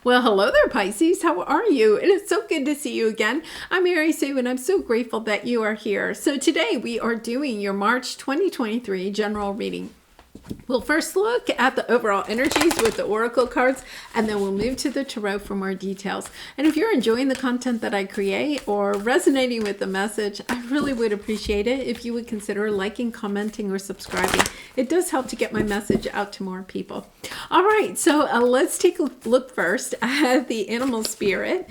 Well, hello there, Pisces. How are you? It is so good to see you again. I'm Mary Sue, and I'm so grateful that you are here. So today we are doing your March 2023 general reading. We'll first look at the overall energies with the oracle cards, and then we'll move to the tarot for more details. And if you're enjoying the content that I create or resonating with the message, I really would appreciate it if you would consider liking, commenting, or subscribing. It does help to get my message out to more people. All right, so let's take a look first at the animal spirit.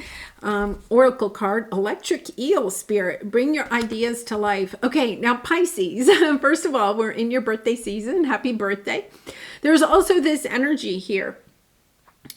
Oracle card, electric eel spirit, bring your ideas to life. Okay, now Pisces, first of all, we're in your birthday season. Happy birthday. There's also this energy here.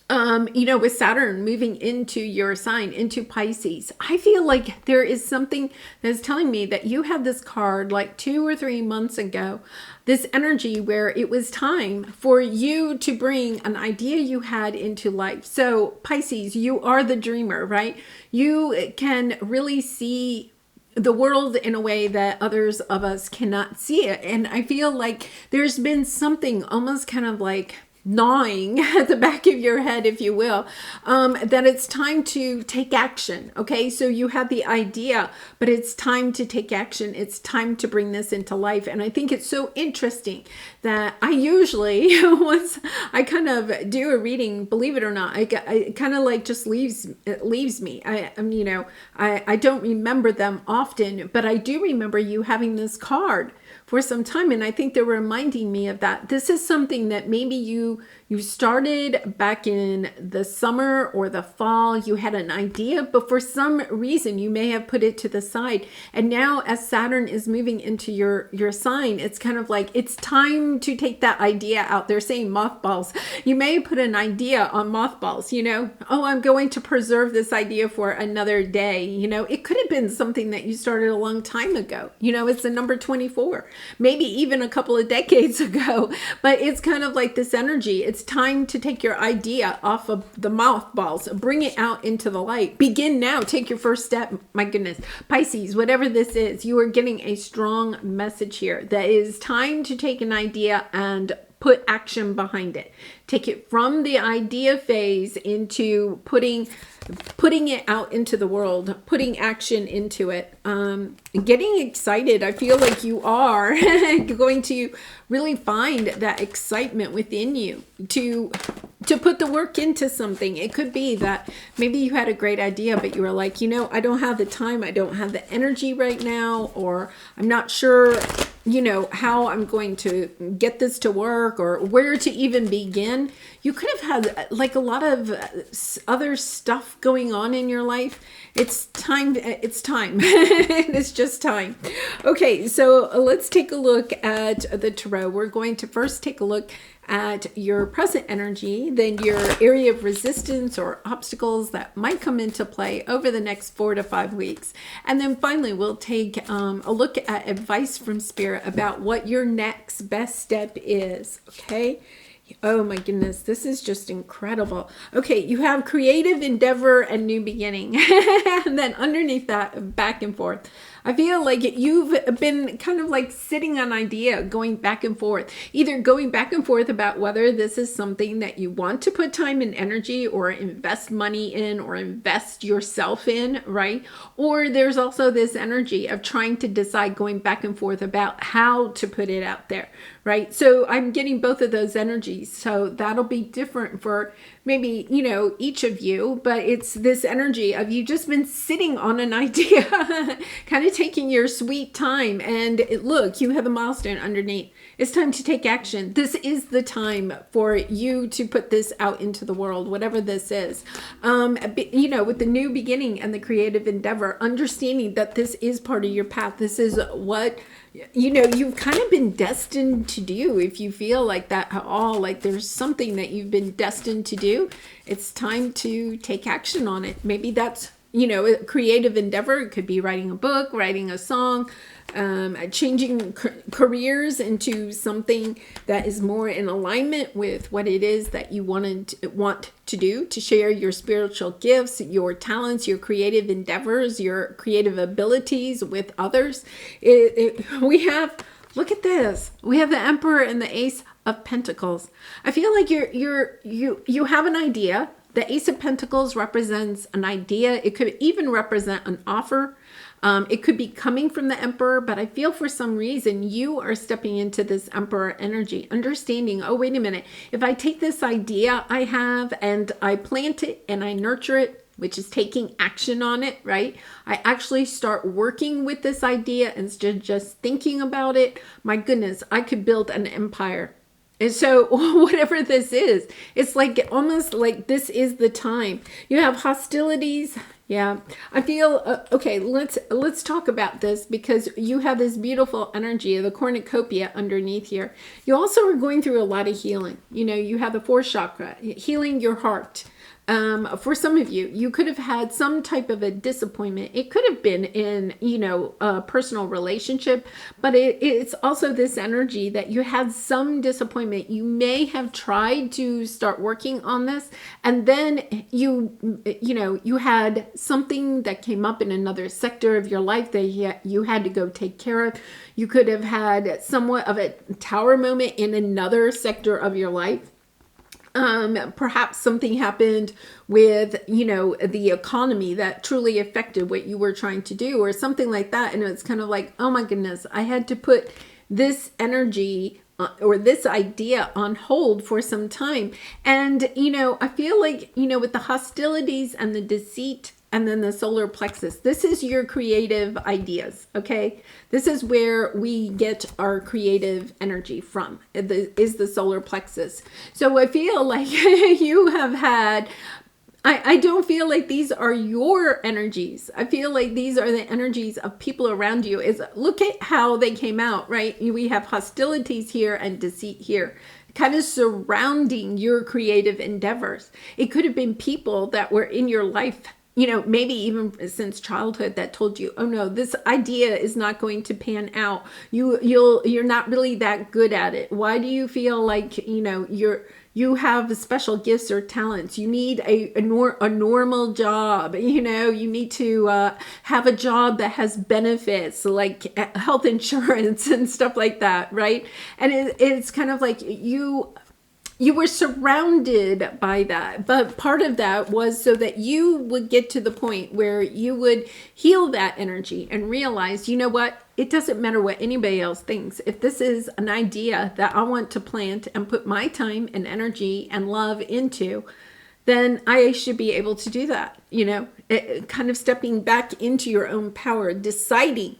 With Saturn moving into your sign, into Pisces, I feel like there is something that's telling me that you had this card like 2 or 3 months ago, this energy where it was time for you to bring an idea you had into life. So Pisces, you are the dreamer, right? You can really see the world in a way that others of us cannot see it. And I feel like there's been something almost kind of like gnawing at the back of your head, if you will, that it's time to take action. Okay, so you had the idea, but it's time to take action. It's time to bring this into life. And I think it's so I usually, once I kind of do a reading, believe it or not, I kind of like just leaves me. I don't remember them often, but I do remember you having this card for some time, and I think they're reminding me of that. This is something that maybe you started back in the summer or the fall. You had an idea, but for some reason you may have put it to the side. And now as Saturn is moving into your sign, it's kind of like it's time to take that idea out. They're saying mothballs. You may put an idea on mothballs, oh, I'm going to preserve this idea for another day. It could have been something that you started a long time ago. It's the number 24, maybe even a couple of decades ago, but it's kind of like this energy. It's time to take your idea off of the mothballs, bring it out into the light. Begin now. Take your first step. My goodness. Pisces, whatever this is, you are getting a strong message here that it is time to take an idea and put action behind it. Take it from the idea phase into putting it out into the world, putting action into it, getting excited. I feel like you are going to really find that excitement within you to put the work into something. It could be that maybe you had a great idea, but you were like, I don't have the time, I don't have the energy right now, or I'm not sure how I'm going to get this to work or where to even begin. You could have had like a lot of other stuff going on in your life. It's time. It's just time. Okay, so let's take a look at the tarot. We're going to first take a look at your present energy, then your area of resistance or obstacles that might come into play over the next 4 to 5 weeks. And then finally, we'll take a look at advice from Spirit about what your next best step is. Okay. Oh my goodness, this is just incredible. Okay, you have creative endeavor and new beginning. And then underneath that, back and forth. I feel like you've been kind of like sitting on idea, going back and forth, either going back and forth about whether this is something that you want to put time and energy or invest money in or invest yourself in, right? Or there's also this energy of trying to decide, going back and forth about how to put it out there, right? So I'm getting both of those energies. So that'll be different for maybe, each of you, but it's this energy of you just been sitting on an idea, kind of taking your sweet time. And look, you have a milestone underneath. It's time to take action. This is the time for you to put this out into the world, whatever this is. With the new beginning and the creative endeavor, understanding that this is part of your path. This is what you've kind of been destined to do. If you feel like that at all, like there's something that you've been destined to do, it's time to take action on it. Maybe that's, a creative endeavor. It could be writing a book, writing a song, changing careers into something that is more in alignment with what it is that you want to do, to share your spiritual gifts, your talents, your creative endeavors, your creative abilities with others. Look at this. We have the Emperor and the Ace of Pentacles. I feel like you have an idea. The Ace of Pentacles represents an idea. It could even represent an offer. It could be coming from the Emperor, but I feel for some reason you are stepping into this Emperor energy, understanding, oh, wait a minute. If I take this idea I have and I plant it and I nurture it, which is taking action on it, right? I actually start working with this idea instead of just thinking about it. My goodness, I could build an empire. And so whatever this is, it's like almost like this is the time. You have hostilities. Yeah, I feel, okay, let's talk about this because you have this beautiful energy of the cornucopia underneath here. You also are going through a lot of healing. You know, you have the fourth chakra, healing your heart. For some of you, you could have had some type of a disappointment. It could have been in, you know, a personal relationship, but it's also this energy that you had some disappointment. You may have tried to start working on this, and then you know, you had something that came up in another sector of your life that you had to go take care of. You could have had somewhat of a tower moment in another sector of your life. Perhaps something happened with, you know, the economy that truly affected what you were trying to do or something like that. And it's kind of like, oh my goodness, I had to put this energy or this idea on hold for some time. And, you know, I feel like, you know, with the hostilities and the deceit and then the solar plexus, this is your creative ideas, okay? This is where we get our creative energy from, is the solar plexus. So I feel like you have had, I don't feel like these are your energies. I feel like these are the energies of people around you. Look at how they came out, right? We have hostilities here and deceit here, kind of surrounding your creative endeavors. It could have been people that were in your life, you know, maybe even since childhood, that told you, oh no, this idea is not going to pan out. You're not really that good at it. Why do you feel like, you know, you have special gifts or talents? You need a normal job. You know, you need to have a job that has benefits like health insurance and stuff like that, right? And it's kind of like you were surrounded by that, but part of that was so that you would get to the point where you would heal that energy and realize, you know what, it doesn't matter what anybody else thinks. If this is an idea that I want to plant and put my time and energy and love into, then I should be able to do that. You know, kind of stepping back into your own power, deciding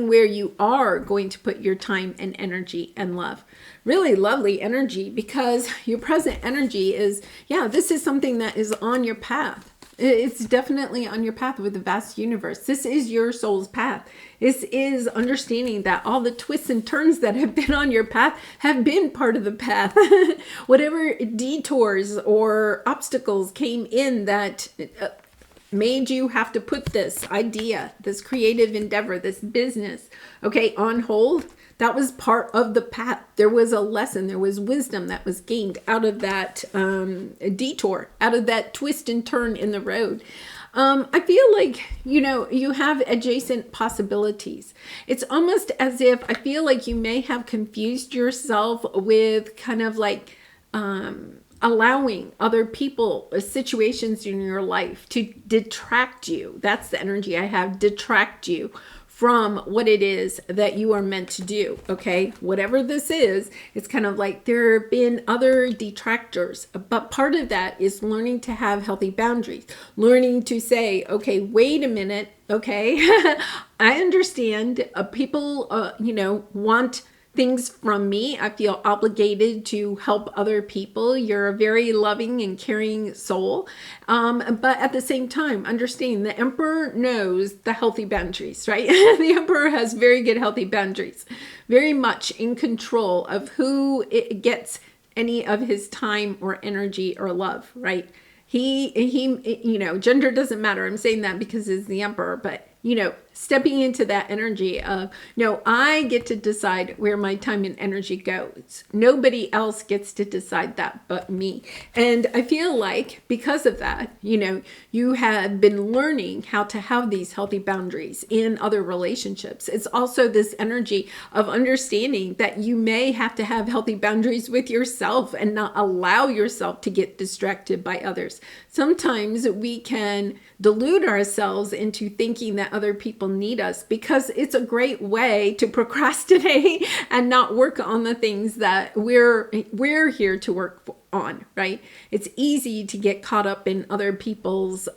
where you are going to put your time and energy and love. Really lovely energy, because your present energy is, yeah, this is something that is on your path. It's definitely on your path with the vast universe. This is your soul's path. This is understanding that all the twists and turns that have been on your path have been part of the path. Whatever detours or obstacles came in that made you have to put this idea, this creative endeavor, this business, okay, on hold, that was part of the path. There was a lesson, there was wisdom that was gained out of that detour, out of that twist and turn in the road. I feel like, you know, you have adjacent possibilities. It's almost as if I feel like you may have confused yourself with kind of like allowing other people, situations in your life to detract you. That's the energy I have, detract you from what it is that you are meant to do, okay? Whatever this is, it's kind of like there have been other detractors, but part of that is learning to have healthy boundaries, learning to say, okay, wait a minute, okay? I understand people, you know, want things from me. I feel obligated to help other people. You're a very loving and caring soul. But at the same time, understand the Emperor knows the healthy boundaries, right? The Emperor has very good healthy boundaries, very much in control of who it gets any of his time or energy or love, right? He, you know, gender doesn't matter. I'm saying that because he's the Emperor, but you know, stepping into that energy of, no, I get to decide where my time and energy goes. Nobody else gets to decide that but me. And I feel like because of that, you have been learning how to have these healthy boundaries in other relationships. It's also this energy of understanding that you may have to have healthy boundaries with yourself and not allow yourself to get distracted by others. Sometimes we can delude ourselves into thinking that other people need us because it's a great way to procrastinate and not work on the things that we're here to work on, right? It's easy to get caught up in other people's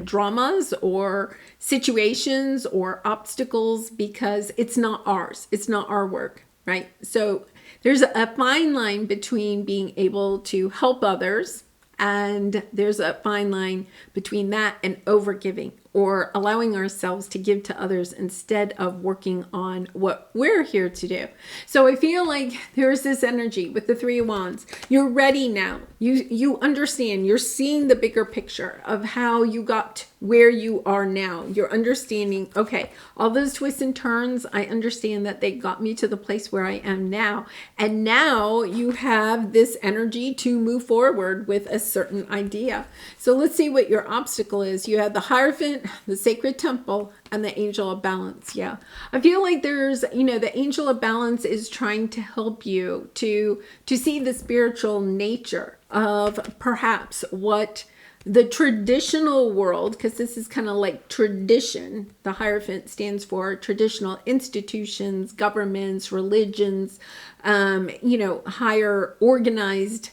dramas or situations or obstacles because it's not ours. It's not our work, right? So there's a fine line between being able to help others, and there's a fine line between that and overgiving or allowing ourselves to give to others instead of working on what we're here to do. So I feel like there's this energy with the Three of Wands. You're ready now. You understand. You're seeing the bigger picture of how you got where you are now. You're understanding, okay, all those twists and turns, I understand that they got me to the place where I am now. And now you have this energy to move forward with a certain idea. So let's see what your obstacle is. You have the Hierophant, the Sacred Temple, and the Angel of Balance. Yeah. I feel like there's, the Angel of Balance is trying to help you to see the spiritual nature of perhaps what the traditional world, because this is kind of like tradition. The Hierophant stands for traditional institutions, governments, religions, higher organized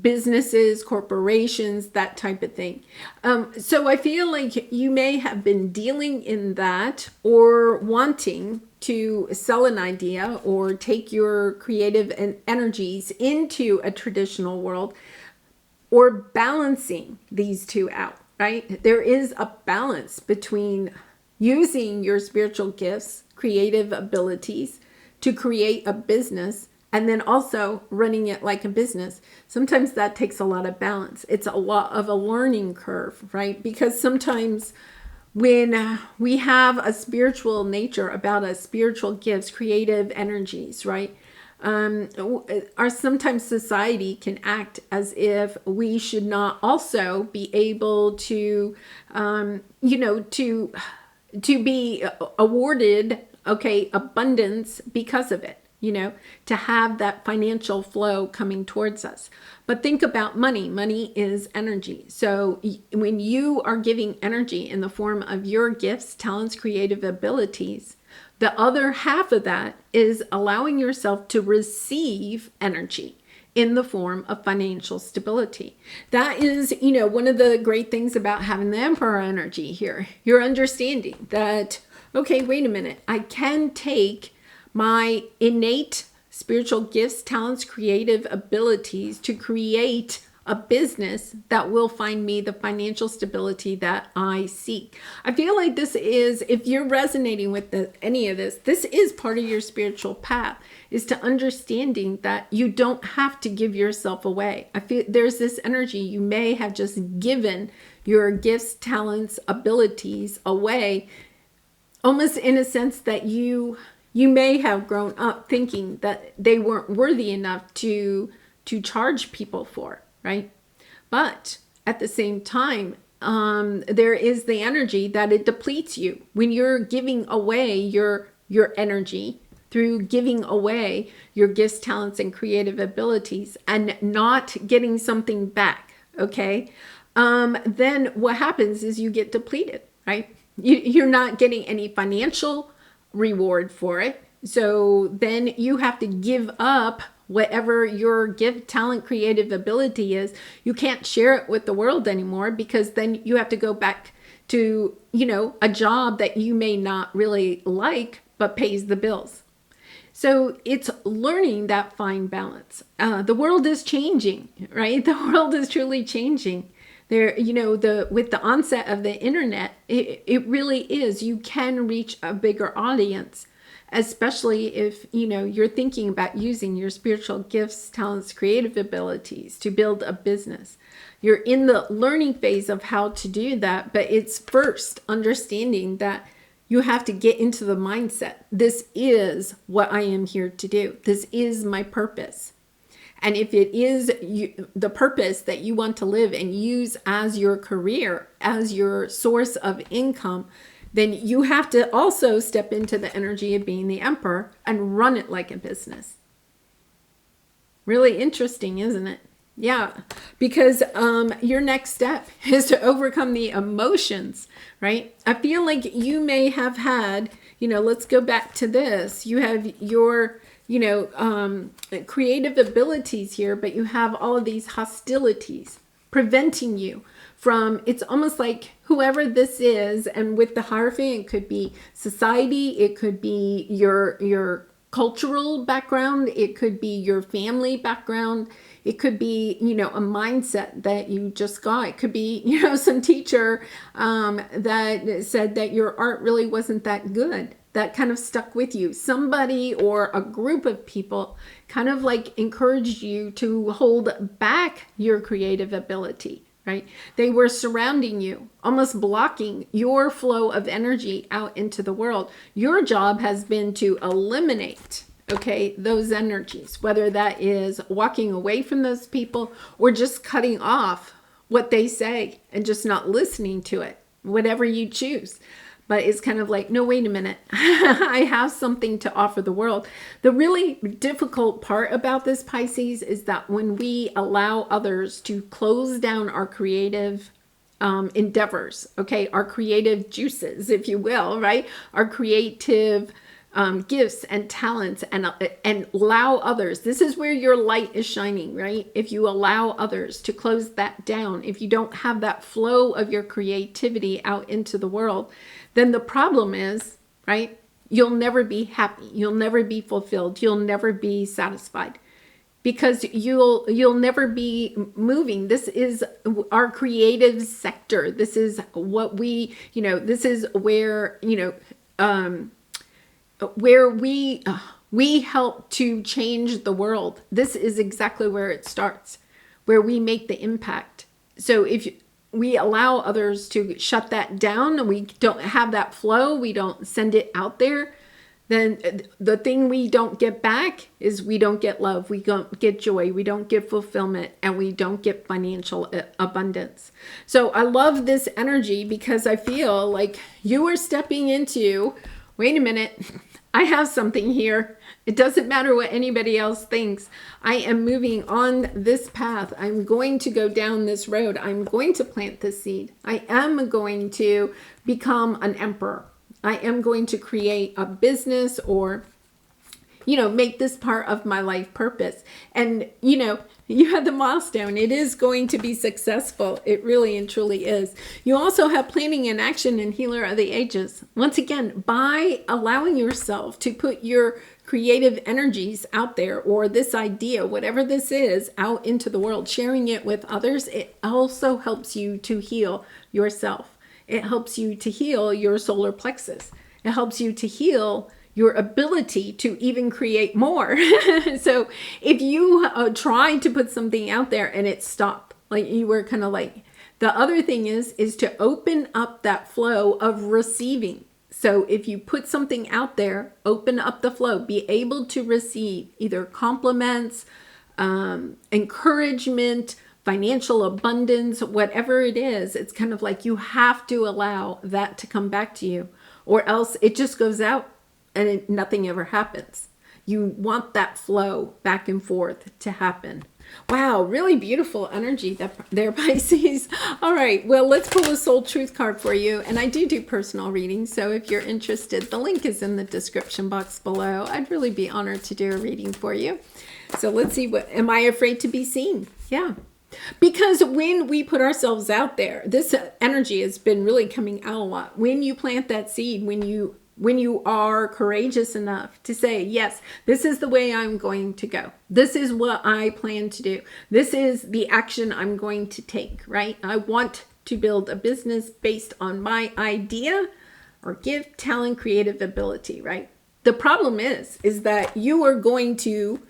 businesses, corporations, that type of thing. So I feel like you may have been dealing in that or wanting to sell an idea or take your creative energies into a traditional world, or balancing these two out, right? There is a balance between using your spiritual gifts, creative abilities to create a business, and then also running it like a business. Sometimes that takes a lot of balance. It's a lot of a learning curve, right? Because sometimes when we have a spiritual nature about us, spiritual gifts, creative energies, right? Sometimes society can act as if we should not also be able to, to be awarded, abundance because of it. To have that financial flow coming towards us. But think about money. Money is energy. So when you are giving energy in the form of your gifts, talents, creative abilities, the other half of that is allowing yourself to receive energy in the form of financial stability. That is, one of the great things about having the Emperor energy here. You're understanding that, okay, wait a minute, I can take my innate spiritual gifts, talents, creative abilities to create a business that will find me the financial stability that I seek. I feel like this is, if you're resonating with any of this, this is part of your spiritual path, is to understanding that you don't have to give yourself away. I feel there's this energy, you may have just given your gifts, talents, abilities away, almost in a sense that you may have grown up thinking that they weren't worthy enough to charge people for, right? But at the same time, there is the energy that it depletes you when you're giving away your energy through giving away your gifts, talents, and creative abilities and not getting something back, okay? Then what happens is you get depleted, right? You're not getting any financial reward for it. So then you have to give up whatever your gift, talent, creative ability is. You can't share it with the world anymore because then you have to go back to, a job that you may not really like, but pays the bills. So it's learning that fine balance. The world is changing, right? The world is truly changing. There, with the onset of the internet, it really is. You can reach a bigger audience. especially if, you're thinking about using your spiritual gifts, talents, creative abilities to build a business. You're in the learning phase of how to do that, but it's first understanding that you have to get into the mindset. This is what I am here to do. This is my purpose. And if it is the purpose that you want to live and use as your career, as your source of income, then you have to also step into the energy of being the emperor and run it like a business. Really interesting, isn't it? Yeah, because your next step is to overcome the emotions, right? I feel like you may have had, let's go back to this. You have your, creative abilities here, but you have all of these hostilities preventing you from, it's almost like whoever this is, and with the Hierophant, it could be society, it could be your cultural background, it could be your family background, it could be, a mindset that you just got. It could be, some teacher that said that your art really wasn't that good. That kind of stuck with you. Somebody or a group of people kind of like encouraged you to hold back your creative ability, right? They were surrounding you, almost blocking your flow of energy out into the world. Your job has been to eliminate, those energies, whether that is walking away from those people or just cutting off what they say and just not listening to it, whatever you choose. But it's kind of like, no, wait a minute. I have something to offer the world. The really difficult part about this, Pisces, is that when we allow others to close down our creative endeavors, our creative juices, if you will, right? Our creative gifts and talents, and allow others. This is where your light is shining, right? If you allow others to close that down, if you don't have that flow of your creativity out into the world, then the problem is, right? You'll never be happy. You'll never be fulfilled. You'll never be satisfied because you'll never be moving. This is our creative sector. This is what we, this is where, where we help to change the world. This is exactly where it starts, where we make the impact. So if we allow others to shut that down and we don't have that flow, we don't send it out there, then the thing we don't get back is we don't get love, we don't get joy, we don't get fulfillment, and we don't get financial abundance. So I love this energy because I feel like you are stepping into, wait a minute, I have something here. It doesn't matter what anybody else thinks. I am moving on this path. I'm going to go down this road. I'm going to plant this seed. I am going to become an emperor. I am going to create a business or, make this part of my life purpose. And, you have the milestone. It is going to be successful. It really and truly is. You also have planning and action and healer of the ages. Once again, by allowing yourself to put your creative energies out there, or this idea, whatever this is, out into the world, sharing it with others, it also helps you to heal yourself. It helps you to heal your solar plexus. It helps you to heal your ability to even create more. So if you try to put something out there and it stopped, like you were kind of like, the other thing is to open up that flow of receiving. So if you put something out there, open up the flow, be able to receive either compliments, encouragement, financial abundance, whatever it is. It's kind of like you have to allow that to come back to you, or else it just goes out and nothing ever happens. You want that flow back and forth to happen. Wow, really beautiful energy there, Pisces. All right, well, let's pull a soul truth card for you. And I do personal readings, so if you're interested, the link is in the description box below. I'd really be honored to do a reading for you. So let's see, am I afraid to be seen? Yeah. Because when we put ourselves out there, this energy has been really coming out a lot. When you plant that seed, when you are courageous enough to say, yes, this is the way I'm going to go. This is what I plan to do. This is the action I'm going to take, right? I want to build a business based on my idea or gift, talent, creative ability, right? The problem is that you are going to,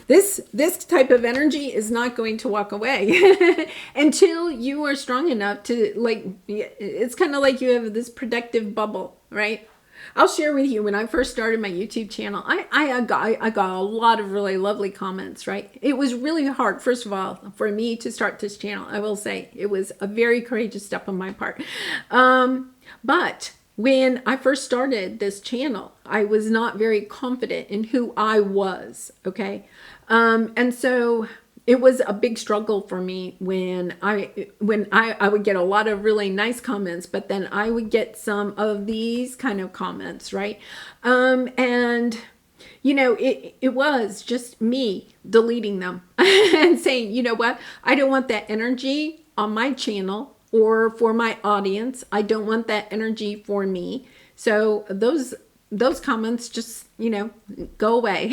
this type of energy is not going to walk away until you are strong enough to, like, it's kind of like you have this protective bubble, right? I'll share with you, when I first started my YouTube channel, I got a lot of really lovely comments, right? It was really hard, first of all, for me to start this channel. I will say it was a very courageous step on my part. But when I first started this channel, I was not very confident in who I was, okay? And so it was a big struggle for me when I would get a lot of really nice comments, but then I would get some of these kind of comments, right? And you know, it was just me deleting them and saying, you know what, I don't want that energy on my channel or for my audience. I don't want that energy for me. So those comments just, you know, go away.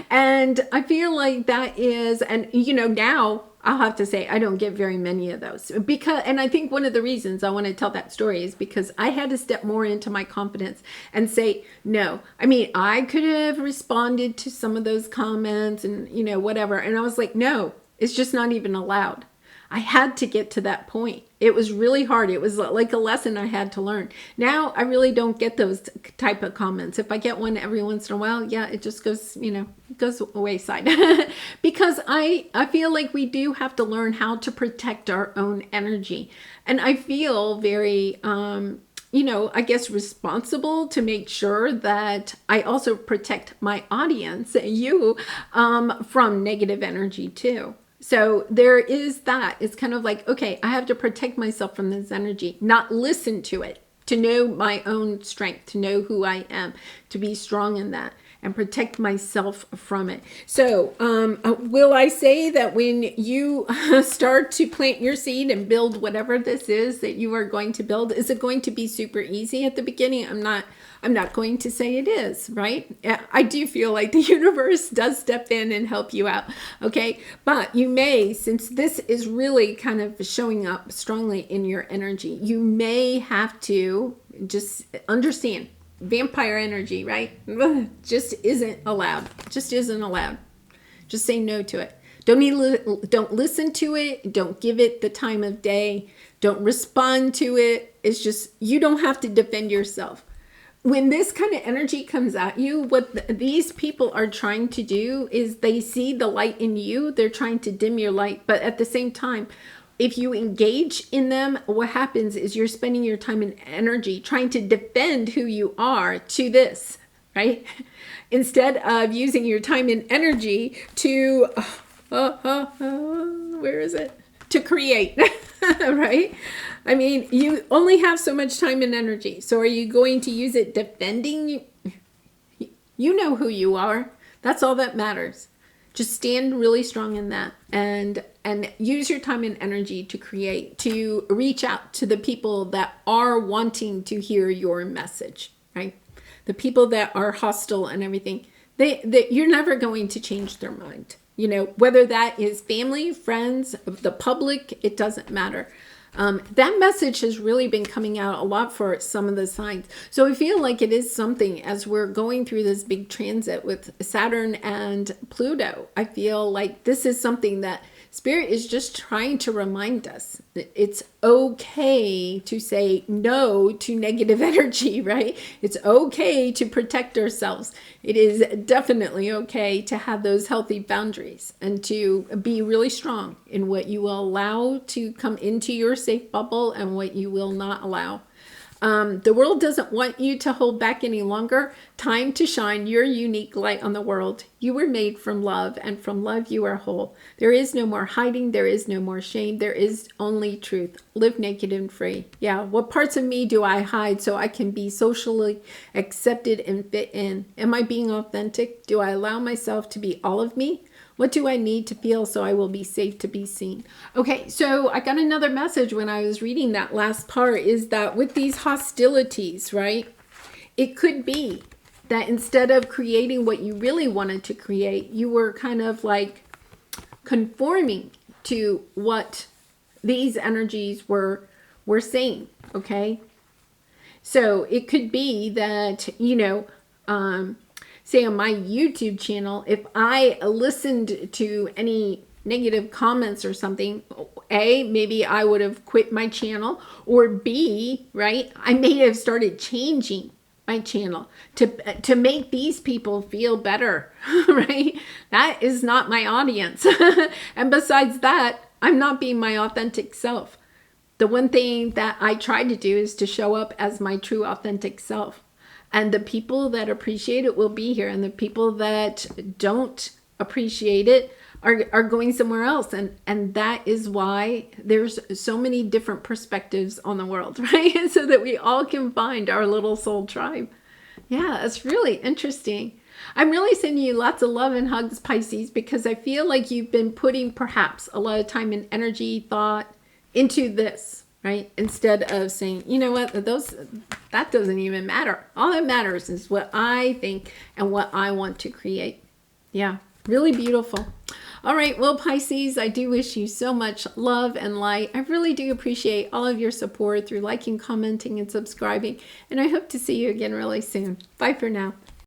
And I feel like that is, and you know, now I'll have to say I don't get very many of those, because, and I think one of the reasons I want to tell that story is because I had to step more into my confidence and say, no, I mean, I could have responded to some of those comments and, you know, whatever. And I was like, no, it's just not even allowed. I had to get to that point. It was really hard. It was like a lesson I had to learn. Now I really don't get those type of comments. If I get one every once in a while, yeah, it just goes, you know, goes wayside. Because I feel like we do have to learn how to protect our own energy. And I feel very, you know, I guess responsible to make sure that I also protect my audience, you, from negative energy too. So there is that. It's kind of like, okay, I have to protect myself from this energy, not listen to it, to know my own strength, to know who I am, to be strong in that and protect myself from it. So will I say that when you start to plant your seed and build whatever this is that you are going to build, is it going to be super easy at the beginning? I'm not going to say it is, right? I do feel like the universe does step in and help you out, okay? But you may, since this is really kind of showing up strongly in your energy, you may have to just understand vampire energy, right? Just isn't allowed. Just isn't allowed. Just say no to it. Don't listen to it. Don't give it the time of day. Don't respond to it. It's just, you don't have to defend yourself. When this kind of energy comes at you, what these people are trying to do is they see the light in you. They're trying to dim your light. But at the same time, if you engage in them, what happens is you're spending your time and energy trying to defend who you are to this, right? Instead of using your time and energy to, where is it? To create, right? I mean, you only have so much time and energy. So are you going to use it defending? You know who you are. That's all that matters. Just stand really strong in that and use your time and energy to create, to reach out to the people that are wanting to hear your message, right? The people that are hostile and everything, you're never going to change their mind. You know, whether that is family, friends, the public, it doesn't matter. That message has really been coming out a lot for some of the signs. So I feel like it is something, as we're going through this big transit with Saturn and Pluto, I feel like this is something that Spirit is just trying to remind us that it's okay to say no to negative energy, right? It's okay to protect ourselves. It is definitely okay to have those healthy boundaries and to be really strong in what you will allow to come into your safe bubble and what you will not allow. The world doesn't want you to hold back any longer. Time to shine your unique light on the world. You were made from love, and from love you are whole. There is no more hiding. There is no more shame. There is only truth. Live naked and free. Yeah, what parts of me do I hide so I can be socially accepted and fit in? Am I being authentic? Do I allow myself to be all of me? What do I need to feel so I will be safe to be seen? Okay, so I got another message when I was reading that last part, is that with these hostilities, right? It could be that instead of creating what you really wanted to create, you were kind of like conforming to what these energies were saying, okay? So it could be that, say on my YouTube channel, if I listened to any negative comments or something, A, maybe I would have quit my channel, or B, right, I may have started changing my channel to make these people feel better, right? That is not my audience. And besides that, I'm not being my authentic self. The one thing that I try to do is to show up as my true authentic self. And the people that appreciate it will be here. And the people that don't appreciate it are going somewhere else. And that is why there's so many different perspectives on the world, right? So that we all can find our little soul tribe. Yeah, it's really interesting. I'm really sending you lots of love and hugs, Pisces, because I feel like you've been putting perhaps a lot of time and energy, thought into this, right? Instead of saying, you know what, that doesn't even matter. All that matters is what I think and what I want to create. Yeah, really beautiful. All right, well, Pisces, I do wish you so much love and light. I really do appreciate all of your support through liking, commenting, and subscribing. And I hope to see you again really soon. Bye for now.